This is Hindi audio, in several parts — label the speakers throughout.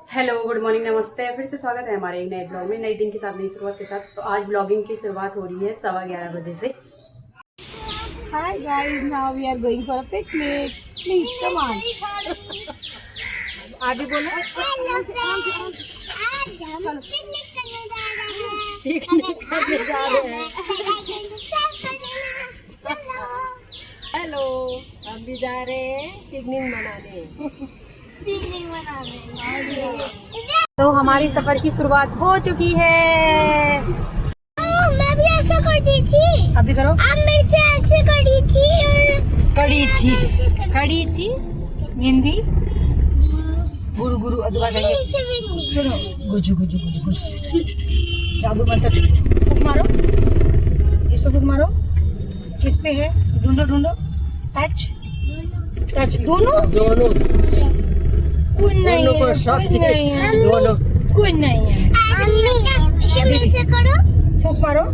Speaker 1: हेलो, गुड मॉर्निंग, नमस्ते। फिर से स्वागत है हमारे एक नए ब्लॉग में, नए दिन के साथ, नई शुरुआत के साथ। तो आज ब्लॉगिंग की शुरुआत हो रही है 11:15 बजे से।
Speaker 2: Hi guys, now we are going for a picnic. Please come on. आगे बोलो।
Speaker 3: आज हम पिकनिक करने जा रहे हैं।
Speaker 2: पिकनिक करने जा रहे हैं। हेलो, हम भी जा रहे हैं पिकनिक मनाने।
Speaker 1: तो हमारी सफर की शुरुआत हो चुकी है।
Speaker 3: मैं भी ऐसा करती थी।
Speaker 2: अभी करो।
Speaker 3: आप मेरे से ऐसे करी थी और
Speaker 2: कड़ी थी हिंदी गुरु गुरु अदुआ करिए। सुनो, गुजु गुजु गुजु गुजु जादू मंत्र। फूक मारो, इस पे फूक मारो। किस पे है? ढूंढो ढूंढो। टच टच दोनों कुछ नहीं है, कुछ नहीं है, कुछ नहीं है।
Speaker 3: ऐसे करो।
Speaker 2: फूक मारो,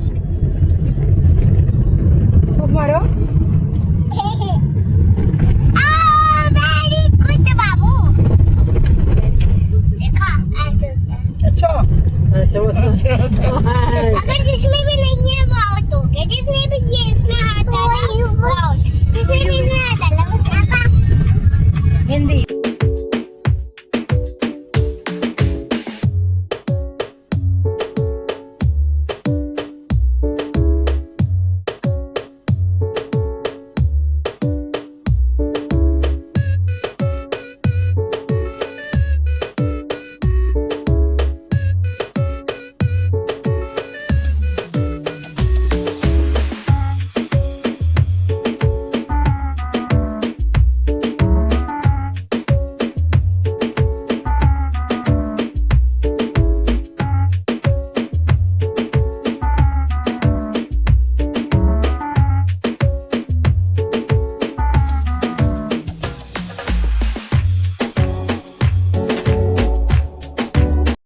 Speaker 2: फूक मारो।
Speaker 3: वेरी गुड बाबू। देखा ऐसे होता है।
Speaker 2: अच्छा ऐसे होता है।
Speaker 3: अगर जिसमें भी नहीं है वो आउट हो गया। जिसने भी ये इसमें हाथ डाला वो आउट। जिसने भी इसमें हाथ डाला वो
Speaker 2: हिंदी।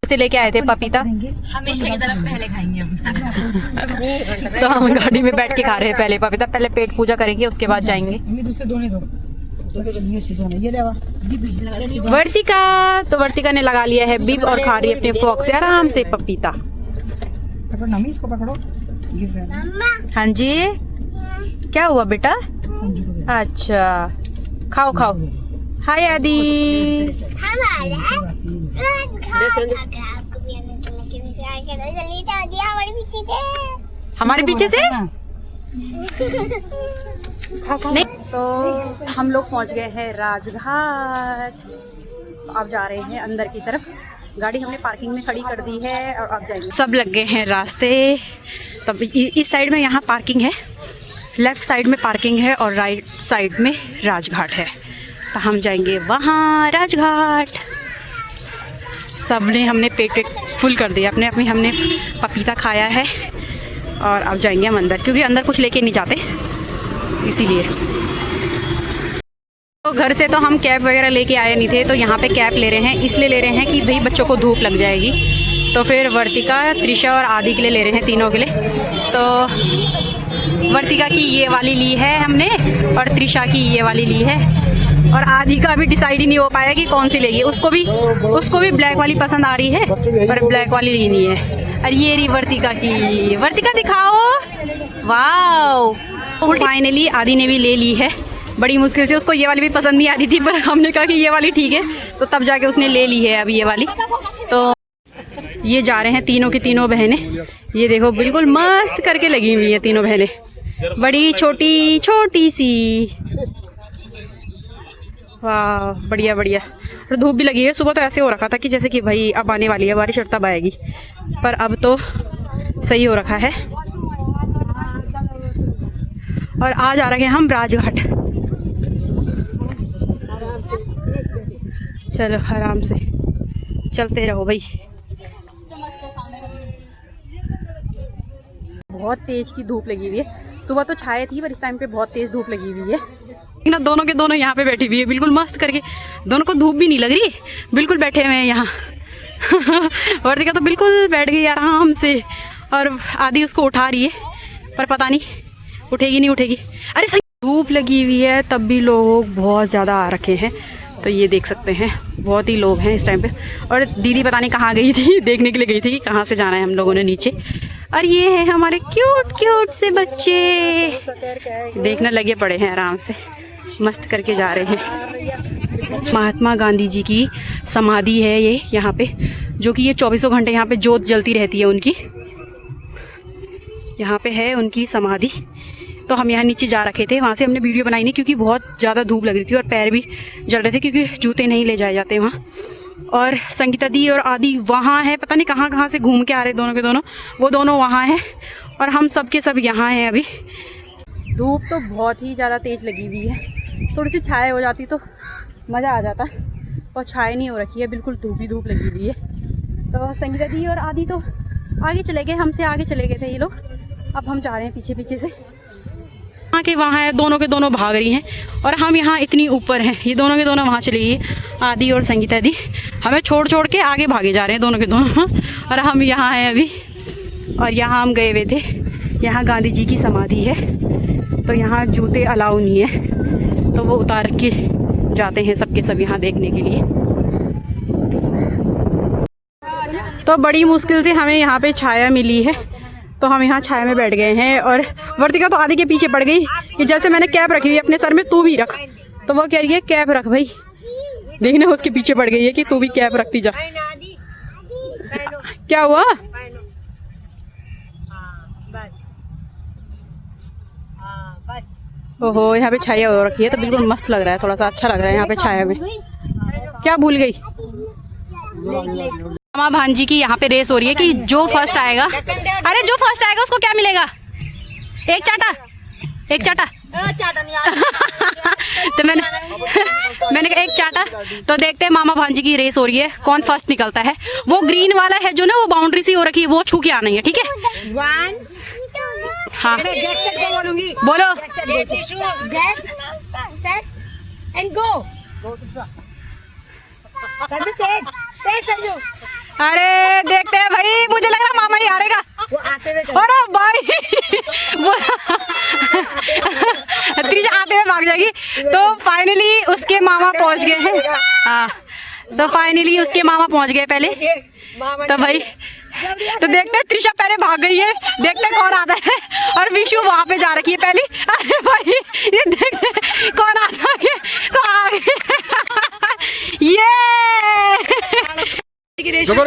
Speaker 1: से लेके आए थे पपीता।
Speaker 4: हमेशा की तरफ पहले खाएंगे हम।
Speaker 1: तो हम गाड़ी में बैठ के खा रहे हैं पहले पपीता। पहले पेट पूजा करेंगे, उसके बाद जाएंगे। वर्तिका, तो वर्तिका ने लगा लिया है बिब और खा रही है अपने फोक से आराम से पपीता।
Speaker 2: इसको पकड़ो।
Speaker 1: हाँ जी, क्या हुआ बेटा? अच्छा, खाओ खाओ। हाय आदि।
Speaker 3: हमारा आपको भी आने चलने के लिए ट्राई करो। जल्दी से आ जाइए हमारे पीछे से।
Speaker 1: हमारे पीछे से नहीं। तो हम लोग पहुंच गए हैं राजघाट। अब जा रहे हैं अंदर की तरफ। गाड़ी हमने पार्किंग में खड़ी कर दी है और अब जाएंगे। सब लग गए हैं रास्ते। तब इस साइड में यहाँ पार्किंग है, लेफ्ट साइड में पार्किंग है और राइट साइड में राजघाट है। तो हम जाएंगे वहाँ राजघाट। सबने हमने पेट फुल कर दिया अपने अपनी। हमने पपीता खाया है और अब जाएंगे हम अंदर, क्योंकि अंदर कुछ लेके नहीं जाते इसीलिए। तो घर से तो हम कैप वगैरह लेके आए नहीं थे, तो यहाँ पे कैप ले रहे हैं। इसलिए ले रहे हैं कि भाई बच्चों को धूप लग जाएगी। तो फिर वर्तिका, त्रिशा और आदि के लिए ले रहे हैं, तीनों के लिए। तो वर्तिका की ये वाली ली है हमने और त्रिशा की ये वाली ली है। और आदि का अभी डिसाइड ही नहीं हो पाया कि कौन सी लेगी। उसको भी ब्लैक वाली पसंद आ रही है, पर ब्लैक वाली लेनी है। और ये रही वर्तिका की। वर्तिका दिखाओ। वाओ, फाइनली आदि ने भी ले ली है। बड़ी मुश्किल से, उसको ये वाली भी पसंद नहीं आ रही थी, पर हमने कहा कि ये वाली ठीक है, तो तब जाके उसने ले ली है अभी ये वाली। तो ये जा रहे हैं तीनों की तीनों बहनें। ये देखो, बिल्कुल मस्त करके लगी हुई है तीनों बहनें, बड़ी छोटी छोटी सी। वाह, बढ़िया बढ़िया। और धूप भी लगी है। सुबह तो ऐसे हो रखा था कि जैसे कि भाई अब आने वाली है बारिश और तब आएगी, पर अब तो सही हो रखा है। और आज आ रहे हैं हम राजघाट। चलो आराम से चलते रहो भाई। बहुत तेज की धूप लगी हुई है। सुबह तो छाया थी, पर इस टाइम पे बहुत तेज धूप लगी हुई है ना। दोनों के दोनों यहाँ पे बैठी हुई है बिल्कुल मस्त करके। दोनों को धूप भी नहीं लग रही, बिल्कुल बैठे हुए हैं यहाँ। वर्तिका तो बिल्कुल बैठ गई आराम से, और आदि उसको उठा रही है, पर पता नहीं उठेगी नहीं उठेगी। अरे सही, धूप लगी हुई है तब भी लोग बहुत ज़्यादा आ रखे हैं। तो ये देख सकते हैं बहुत ही लोग हैं इस टाइम पे। और दीदी पता नहीं कहाँ गई थी, देखने के लिए गई थी कि कहाँ से जाना है हम लोगों ने नीचे। और ये है हमारे क्यूट क्यूट से बच्चे, देखने लगे पड़े हैं, आराम से मस्त करके जा रहे हैं। महात्मा गांधी जी की समाधि है ये यहाँ पे, जो कि ये 24 घंटे यहाँ पे जोत जलती रहती है उनकी। यहाँ पे है उनकी समाधि। तो हम यहाँ नीचे जा रखे थे, वहाँ से हमने वीडियो बनाई नहीं क्योंकि बहुत ज़्यादा धूप लग रही थी और पैर भी जल रहे थे क्योंकि जूते नहीं ले जाए जाते वहाँ। और संगीता दी और आदि वहाँ है, पता नहीं कहाँ कहाँ से घूम के आ रहे दोनों के दोनों, वो दोनों वहाँ हैं और हम सब के सब यहाँ हैं अभी। धूप तो बहुत ही ज़्यादा तेज़ लगी हुई है, थोड़ी सी छाया हो जाती तो मज़ा आ जाता, और छाया नहीं हो रखी है, बिल्कुल धूप ही धूप लगी हुई है। तो संगीता दी और आदि तो आगे चले गए, हमसे आगे चले गए थे ये लोग, अब हम जा रहे हैं पीछे पीछे से। वहाँ के वहाँ है, दोनों के दोनों भाग रही हैं और हम यहाँ इतनी ऊपर हैं, ये दोनों के दोनों वहाँ चली गई, आदि और संगीता दी हमें छोड़ छोड़ के आगे भागे जा रहे हैं दोनों के दोनों, और हम यहाँ हैं अभी। और यहाँ हम गए हुए थे, यहाँ गांधी जी की समाधि है, तो यहाँ जूते अलाउ नहीं है, तो वो उतार के जाते हैं सबके सब यहाँ देखने के लिए। तो बड़ी मुश्किल से हमें यहाँ पे छाया मिली है, तो हम यहाँ छाया में बैठ गए हैं। और वर्तिका तो आदि के पीछे पड़ गई कि जैसे मैंने कैप रखी हुई अपने सर में, तू भी रख, तो वो कह रही है कैप रख भाई, देखने उसके पीछे पड़ गई है कि तू भी कैप रखती जा। क्या हुआ? ओहो, यहाँ पे छाया हो रखी है तो बिल्कुल मस्त लग रहा है, थोड़ा सा अच्छा लग रहा है यहाँ पे छाया में। क्या भूल गई? मामा भांजी की यहाँ पे रेस हो रही है कि जो फर्स्ट आएगा, अरे जो फर्स्ट आएगा उसको क्या मिलेगा? एक चाटा, एक चाटा। तो मैंने कहा एक चाटा। तो देखते हैं, मामा भांजी की रेस हो रही है, कौन फर्स्ट निकलता है। वो ग्रीन वाला है जो ना, वो बाउंड्री सी हो रखी है, वो छू के आना है, ठीक है? हाँ बोलो। अरे देखते हैं भाई, मुझे लग रहा मामा ही हारेगा। अरे भाई त्रिशा आते हुए भाग जाएगी। तो फाइनली उसके मामा पहुंच गए हैं। हाँ, तो फाइनली उसके मामा पहुंच गए पहले। तो भाई तो देखते हैं, त्रिशा पहले भाग गई है, देखते हैं कौन आता है। और विशु वहां पे जा रखी है पहले। अरे भाई ये देखते हैं कौन आता है, तो आ गए। ये
Speaker 5: रुको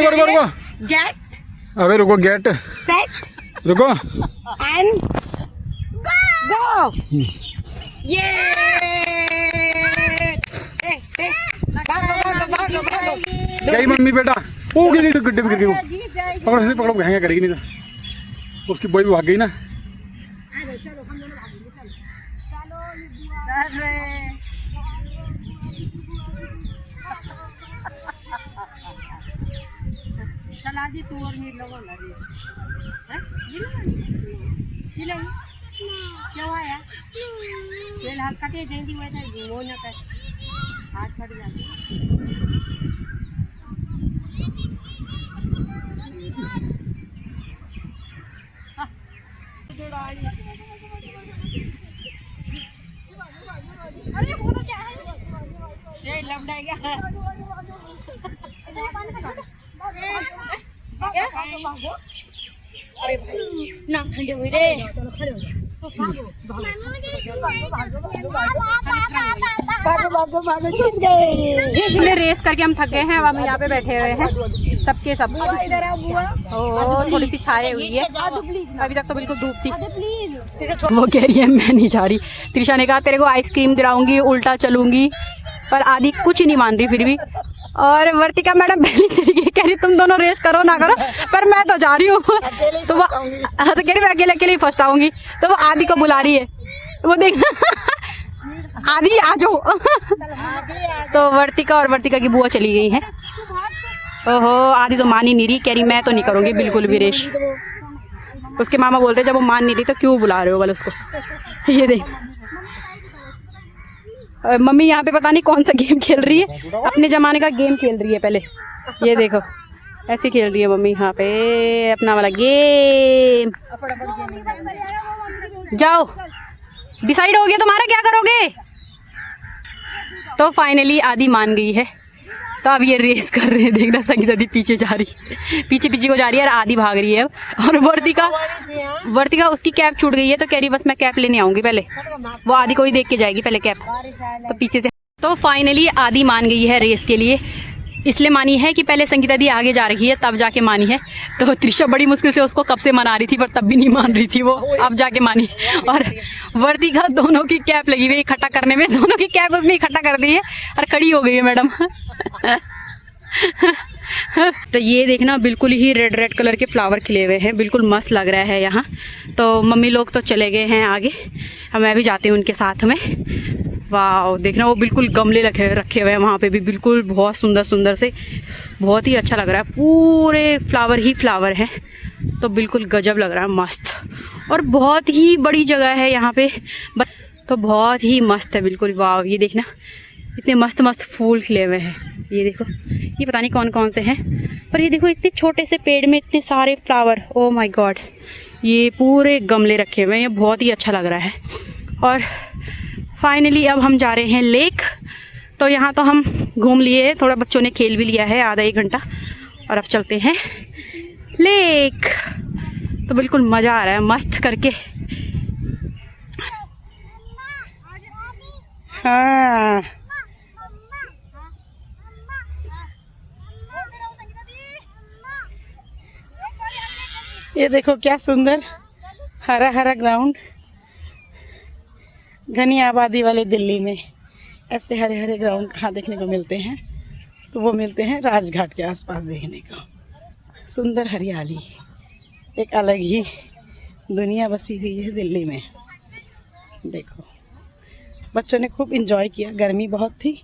Speaker 2: गेट,
Speaker 5: अबे रुको, गेट
Speaker 2: सेट
Speaker 5: रुको
Speaker 2: एंड गो। ये
Speaker 5: गई मम्मी बेटा, वो गिर गई तो गड्ढे में गिर गई, वो पकड़ो से पकड़ो, हैंगा करेगी नहीं तो उसकी बॉय भी भाग गई ना।
Speaker 2: चला दी तू और मीर लोगों लगे हैं, चिल्ला क्यों आया? चल हाथ कटे जल्दी, वैसा वो ना कर, हाथ कट जाते। अरे वो तो क्या है, ये लमड़ा गया।
Speaker 3: ना ठंडे हुई रे।
Speaker 1: इसलिए रेस करके हम थक गए हैं, अब हम यहाँ पे बैठे हुए हैं सबके सब। ओ थोड़ी सी छाया हुई है, अभी तक तो बिल्कुल धूप थी। वो कह रही है मैं नहीं जा रही। त्रिशा ने कहा तेरे को आइसक्रीम दिलाऊंगी, उल्टा चलूंगी, पर आदि कुछ ही नहीं मान रही फिर भी। और वर्तिका मैडम पहले चली गई, कह रही तुम दोनों रेस करो ना करो, पर मैं तो जा रही हूँ। तो वो तो कह रही मैं अकेले अकेले ही फर्स्ट आऊंगी। तो वो आदि को बुला रही है, वो देख आदि आ जाओ। तो वर्तिका और वर्तिका की बुआ चली गई है। ओहो, आदि तो मान ही नहीं रही, कह रही मैं तो नहीं करूँगी बिल्कुल भी रेस। उसके मामा बोलते जब वो मान नहीं रही तो क्यों बुला रहे हो बोले उसको। ये देख मम्मी यहाँ पे पता नहीं कौन सा गेम खेल रही है, अपने जमाने का गेम खेल रही है पहले। ये देखो ऐसे खेल रही है मम्मी यहाँ पे अपना वाला गेम। जाओ डिसाइड हो गया तुम्हारा, क्या करोगे? तो फाइनली आदि मान गई है, तो अब ये रेस कर रहे हैं। देखना संगीता दी पीछे जा रही, पीछे को जा रही है और आदि भाग रही है अब। और वर्तिका उसकी कैप छूट गई है, तो कह रही बस मैं कैप लेने आऊंगी पहले, वो आदि को ही देख के जाएगी पहले कैप, तो पीछे से। तो फाइनली आदि मान गई है रेस के लिए। इसलिए मानी है कि पहले संगीता दी आगे जा रही है तब जाके मानी है। तो त्रिशा बड़ी मुश्किल से उसको कब से मना रही थी, पर तब भी नहीं मान रही थी वो, अब जाके मानी। और वर्तिका दोनों की कैप लगी हुई इकट्ठा करने में, दोनों की कैप उसने इकट्ठा कर दी है और खड़ी हो गई है मैडम। तो ये देखना बिल्कुल ही रेड कलर के फ्लावर खिले हुए हैं, बिल्कुल मस्त लग रहा है यहाँ। तो मम्मी लोग तो चले गए हैं आगे, अब मैं भी जाती हूँ उनके साथ में। वाह देखना वो बिल्कुल गमले रखे हुए हैं वहाँ पे भी, बिल्कुल बहुत सुंदर से, बहुत ही अच्छा लग रहा है। पूरे फ्लावर ही फ्लावर हैं, तो बिल्कुल गजब लग रहा है, मस्त। और बहुत ही बड़ी जगह है यहाँ पे, तो बहुत ही मस्त है बिल्कुल। वाह ये देखना इतने मस्त फूल खिले हुए हैं। ये देखो, ये पता नहीं कौन कौन से हैं, पर ये देखो इतने छोटे से पेड़ में इतने सारे फ्लावर, ओ माय गॉड। ये पूरे गमले रखे हुए हैं, ये बहुत ही अच्छा लग रहा है। और फाइनली अब हम जा रहे हैं लेक। तो यहाँ तो हम घूम लिए हैं, थोड़ा बच्चों ने खेल भी लिया है आधा एक घंटा, और अब चलते हैं लेक। तो बिल्कुल मज़ा आ रहा है मस्त करके। हाँ ये देखो क्या सुंदर हरा ग्राउंड। घनी आबादी वाले दिल्ली में ऐसे हरे ग्राउंड कहाँ देखने को मिलते हैं, तो वो मिलते हैं राजघाट के आसपास देखने को। सुंदर हरियाली, एक अलग ही दुनिया बसी हुई है दिल्ली में। देखो बच्चों ने खूब एंजॉय किया, गर्मी बहुत थी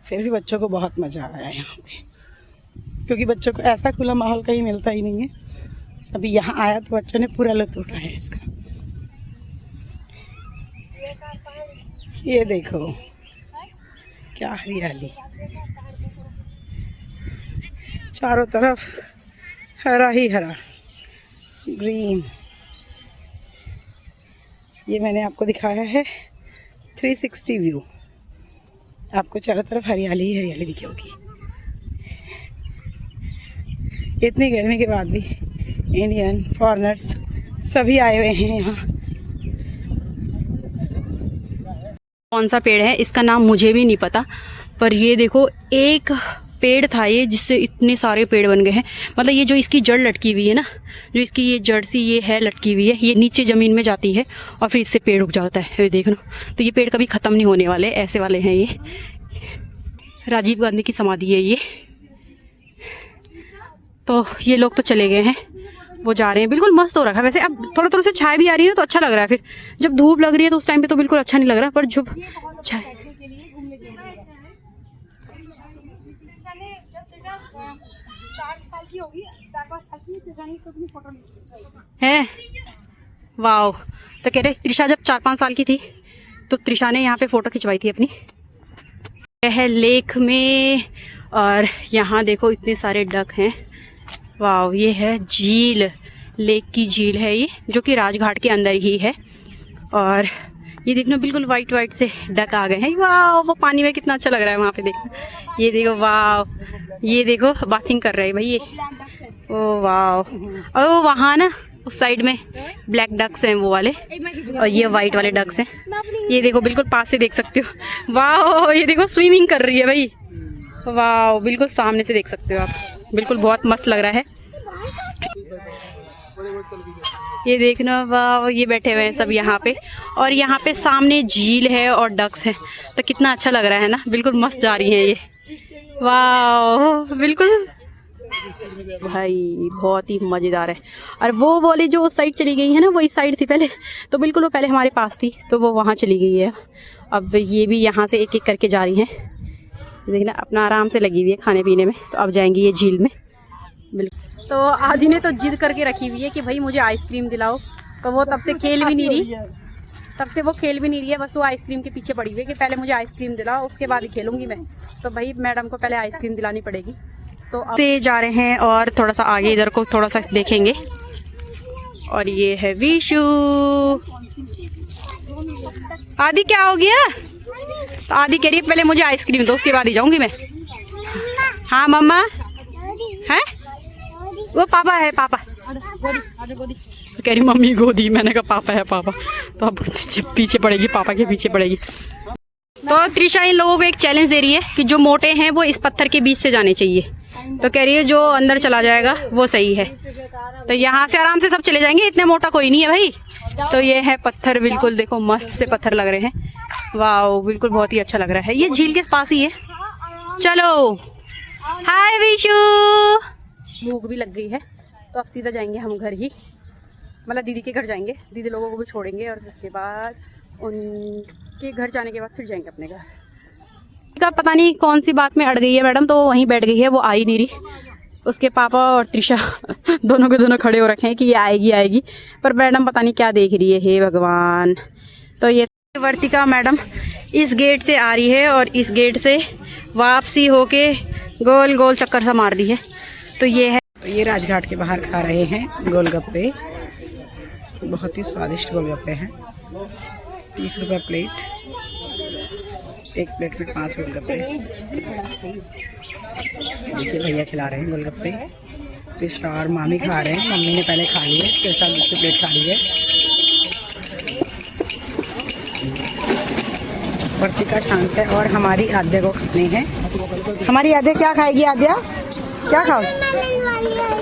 Speaker 1: फिर भी बच्चों को बहुत मज़ा आया यहाँ पे, क्योंकि बच्चों को ऐसा खुला माहौल कहीं मिलता ही नहीं है। अभी यहाँ आया तो बच्चों ने पूरा लुत्फ उठाया इसका। ये देखो क्या हरियाली, चारों तरफ हरा ही हरा ग्रीन। ये मैंने आपको दिखाया है 360 व्यू, आपको चारों तरफ हरियाली ही हरियाली दिखी होगी। इतनी गर्मी के बाद भी इंडियन फॉरेनर्स सभी आए हुए हैं यहाँ। कौन सा पेड़ है इसका नाम मुझे भी नहीं पता, पर ये देखो एक पेड़ था ये जिससे इतने सारे पेड़ बन गए हैं। मतलब ये जो इसकी जड़ लटकी हुई है ना, जो इसकी ये जड़ सी ये है लटकी हुई है, ये नीचे ज़मीन में जाती है और फिर इससे पेड़ उग जाता है। ये देखना, तो ये पेड़ कभी ख़त्म नहीं होने वाले, ऐसे वाले हैं ये। राजीव गांधी की समाधि है ये। तो ये लोग तो चले गए हैं, वो जा रहे हैं। बिल्कुल मस्त हो रखा है वैसे। अब थोड़ा से छाया भी आ रही है तो अच्छा लग रहा है। फिर जब धूप लग रही है तो उस टाइम पे तो बिल्कुल अच्छा नहीं लग रहा, पर जब छाया है। वाओ, तो कह रहे त्रिशा जब 4-5 साल की थी तो त्रिशा ने यहाँ पे फ़ोटो खिंचवाई थी अपनी। यह है लेक में, और यहाँ देखो इतने सारे डक हैं। वाओ, ये है झील, लेक की झील है ये, जो कि राजघाट के अंदर ही है। और ये देखना बिल्कुल वाइट से डक आ गए हैं। वाह, वो पानी में कितना अच्छा लग रहा है वहाँ पे देखना। ये देखो, वाह, ये देखो बाथिंग कर रहे हैं भाई ये। ओ वाह, ओ वहाँ ना उस साइड में ब्लैक डक्स हैं वो वाले, और ये वाइट वाले डक्स हैं। ये देखो बिल्कुल पास से देख सकते हो। वाह, ये देखो स्विमिंग कर रही है भाई। वाह, बिल्कुल सामने से देख सकते हो आप, बिल्कुल बहुत मस्त लग रहा है। ये देखना, वाह, ये बैठे हुए हैं सब यहाँ पे, और यहाँ पे सामने झील है और डक्स है, तो कितना अच्छा लग रहा है ना। बिल्कुल मस्त जा रही हैं ये। वाह, बिल्कुल भाई बहुत ही मज़ेदार है। और वो वाली जो उस साइड चली गई है ना, वो इस साइड थी पहले, तो बिल्कुल वो पहले हमारे पास थी तो वो वहाँ चली गई है। अब ये भी यहाँ से एक एक करके जा रही हैं। देखना अपना आराम से लगी हुई है खाने पीने में। तो अब जाएंगी ये झील में। बिल्कुल, तो आदि ने तो जिद करके रखी हुई है कि भाई मुझे आइसक्रीम दिलाओ, तो वो तब से खेल भी नहीं रही, है। बस वो आइसक्रीम के पीछे पड़ी हुई है कि पहले मुझे आइसक्रीम दिलाओ, उसके बाद ही खेलूंगी मैं। तो भाई मैडम को पहले आइसक्रीम दिलानी पड़ेगी। तो अब से जा रहे हैं और थोड़ा सा आगे इधर को थोड़ा सा देखेंगे। और ये है विशु। आदि क्या हो गया? तो आदि कह रही है पहले मुझे आइसक्रीम दो, उसके बाद ही जाऊंगी मैं। हाँ मम्मा है, वो पापा है, पापा कह रही मम्मी गोदी, मैंने कहा पापा है पापा, तो अब पीछे पड़ेगी, पापा के पीछे पड़ेगी। तो त्रिशा इन लोगों को एक चैलेंज दे रही है कि जो मोटे हैं वो इस पत्थर के बीच से जाने चाहिए। तो कह रही है जो अंदर चला जाएगा वो सही है। तो यहाँ से आराम से सब चले जाएंगे, इतने मोटा कोई नहीं है भाई। तो ये है पत्थर, बिल्कुल देखो मस्त से पत्थर लग रहे हैं, वाह बिल्कुल बहुत ही अच्छा लग रहा है। ये झील के पास ही है। चलो हाय विशु, भूख भी लग गई है तो अब सीधा जाएंगे हम घर ही, मतलब दीदी के घर जाएंगे, दीदी लोगों को भी छोड़ेंगे और उसके बाद उनके घर जाने के बाद फिर जाएंगे अपने घर का। पता नहीं कौन सी बात में अड़ गई है मैडम, तो वहीं बैठ गई है, वो आ ही नहीं रही। उसके पापा और त्रिशा दोनों के दोनों खड़े हो रखे हैं कि ये आएगी आएगी, पर मैडम पता नहीं क्या देख रही है, हे भगवान। तो ये वर्तिका मैडम इस गेट से आ रही है और इस गेट से वापसी होके गोल गोल चक्कर सा मार दी है। तो ये है, तो ये राजघाट के बाहर खा रहे हैं गोलगप्पे, बहुत ही स्वादिष्ट गोलगप्पे हैं। 30 रुपये प्लेट, एक प्लेट में 5 गोलगप्पे। देखिए भैया खिला रहे हैं गोलगप्पे, कृष्णा और मामी खा रहे हैं। मम्मी ने पहले खा लिए, फिर साथ दूसरी प्लेट खा ली है। वर्तिका शांत है और हमारी आद्या को खाने हैं। हमारी आद्या क्या खाएगी? आद्या क्या खाओ?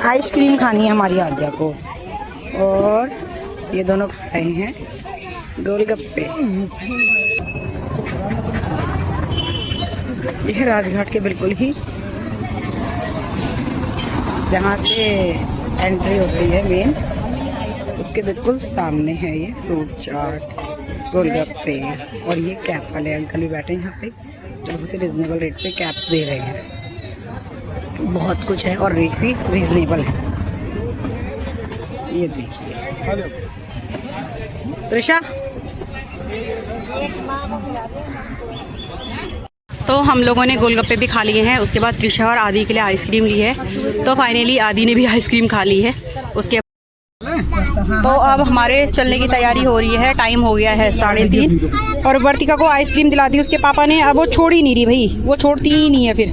Speaker 1: आइसक्रीम खानी है हमारी आद्या को। और ये दोनों खा रहे हैं गोलगप्पे। यह राजघाट के बिल्कुल ही जहाँ से एंट्री होती है मेन, उसके बिल्कुल सामने है ये फ्रूट चाट, गोलगप्पे। और ये कैप वाले अंकल भी बैठे हैं यहाँ पे, जो बहुत ही रिजनेबल रेट पे कैप्स दे रहे हैं। बहुत कुछ है और रेट भी रिजनेबल है। ये देखिए त्रिशा। तो हम लोगों ने गोलगप्पे भी खा लिए हैं, उसके बाद त्रिशा और आदि के लिए आइसक्रीम ली है। तो फाइनली आदि ने भी आइसक्रीम खा ली है। उसके तो अब हमारे चलने की तैयारी हो रही है, टाइम हो गया है 3:30 और वर्तिका को आइसक्रीम दिला दी उसके पापा ने। अब वो छोड़ ही नहीं रही भाई, वो छोड़ती ही नहीं है। फिर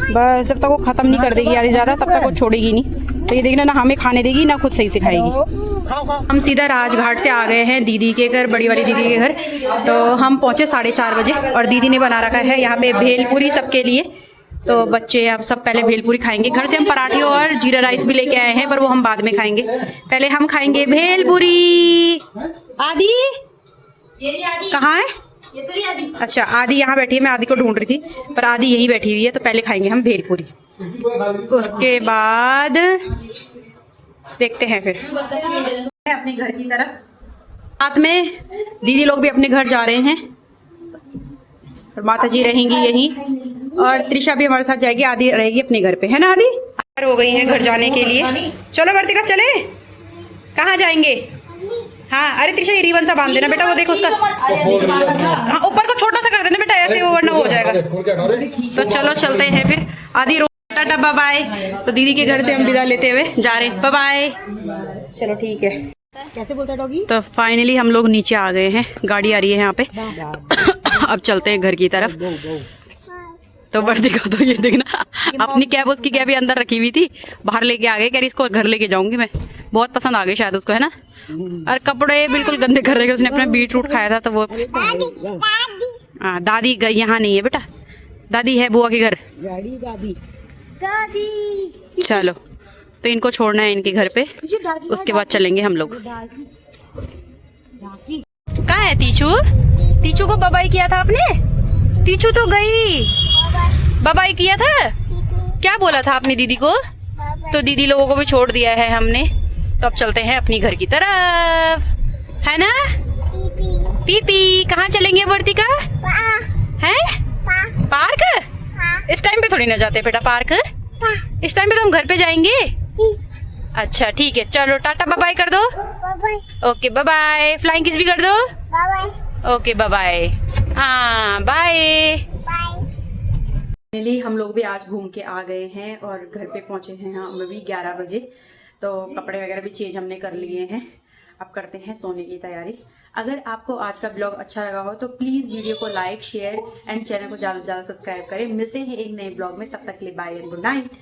Speaker 1: बस जब तक वो ख़त्म नहीं कर देगी आधी ज़्यादा तब तक वो छोड़ेगी नहीं। तो ये देखना, ना हमें खाने देगी ना खुद सही से खाएगी। हम सीधा राजघाट से आ गए हैं दीदी के घर, बड़ी वाली दीदी के घर। तो हम पहुँचे 4:30 बजे और दीदी ने बना रखा है यहाँ पे भेलपूरी सबके लिए। तो बच्चे अब सब पहले भेलपूरी खाएंगे। घर से हम पराठे और जीरा राइस भी लेके आए हैं, पर वो हम बाद में खाएंगे। पहले हम खाएंगे भेलपूरी। आदि कहाँ है?
Speaker 4: ये तो आदि।
Speaker 1: अच्छा आदि यहाँ बैठी है, मैं आदि को ढूंढ रही थी पर आदि यहीं बैठी हुई है। तो पहले खाएंगे हम भेलपूरी, उसके बाद देखते हैं फिर अपने घर की तरफ। साथ में दीदी लोग भी अपने घर जा रहे हैं और माता जी रहेंगी यहीं और त्रिशा भी हमारे साथ जाएगी। आदि रहेगी अपने घर पे, है ना? आदि हो गई है घर जाने के लिए। चलो वर्तिका चले, कहाँ जाएंगे? हाँ अरे त्रिशा ये रिबन सा बांध देना बेटा, वो देखो उसका, हाँ ऊपर को छोटा सा कर देना बेटा, ऐसे वो वरना हो जाएगा। तो चलो चलते हैं फिर। आदि टाटा बाय बाय। तो दीदी के घर से हम विदा लेते हुए जा रहे हैं, बाय बाय। चलो ठीक है।
Speaker 2: कैसे बोलता है डॉगी?
Speaker 1: तो फाइनली हम लोग नीचे आ गए हैं, गाड़ी आ रही है यहाँ पे। अब चलते हैं घर की तरफ। तो वर्तिका तो ये देखना अपनी कैब, उसकी कैब अंदर रखी हुई थी, बाहर लेके आ गए। कह रही इसको घर लेके जाऊंगी मैं, बहुत पसंद आ गई शायद उसको, है ना? और कपड़े बिल्कुल गंदे कर रहे हैं, उसने अपना बीटरूट खाया था तो वो। हाँ दादी गई यहाँ नहीं है बेटा, दादी है बुआ के घर।
Speaker 2: गाड़ी दादी
Speaker 3: दादी।
Speaker 1: चलो तो इनको छोड़ना है इनके घर पे, उसके बाद चलेंगे हम लोग। कहाँ है तीचू? तीचू को बाबाई किया था आपने? तीचू तो गई, बाबाई किया था। क्या बोला था आपने दीदी को? तो दीदी लोगों को भी छोड़ दिया है हमने। तो अब चलते हैं अपनी घर की तरफ, है ना? पीपी कहाँ चलेंगे वर्तिका? है पार्क? इस टाइम पे थोड़ी ना जाते बेटा पार्क, इस टाइम पे तो हम घर पे जाएंगे। अच्छा ठीक है, चलो टाटा बाय बाय कर दो। Okay bye bye, flying kiss भी कर दो। Okay bye bye. हाँ बाय। फाइनली हम लोग भी आज घूम के आ गए हैं और घर पे पहुंचे हैं हम भी 11 बजे। तो कपड़े वगैरह भी चेंज हमने कर लिए हैं। अब करते हैं सोने की तैयारी। अगर आपको आज का ब्लॉग अच्छा लगा हो तो प्लीज़ वीडियो को लाइक शेयर एंड चैनल को ज़्यादा से ज़्यादा सब्सक्राइब करें। मिलते हैं एक नए ब्लॉग में, तब तक के लिए बाय एंड गुड नाइट।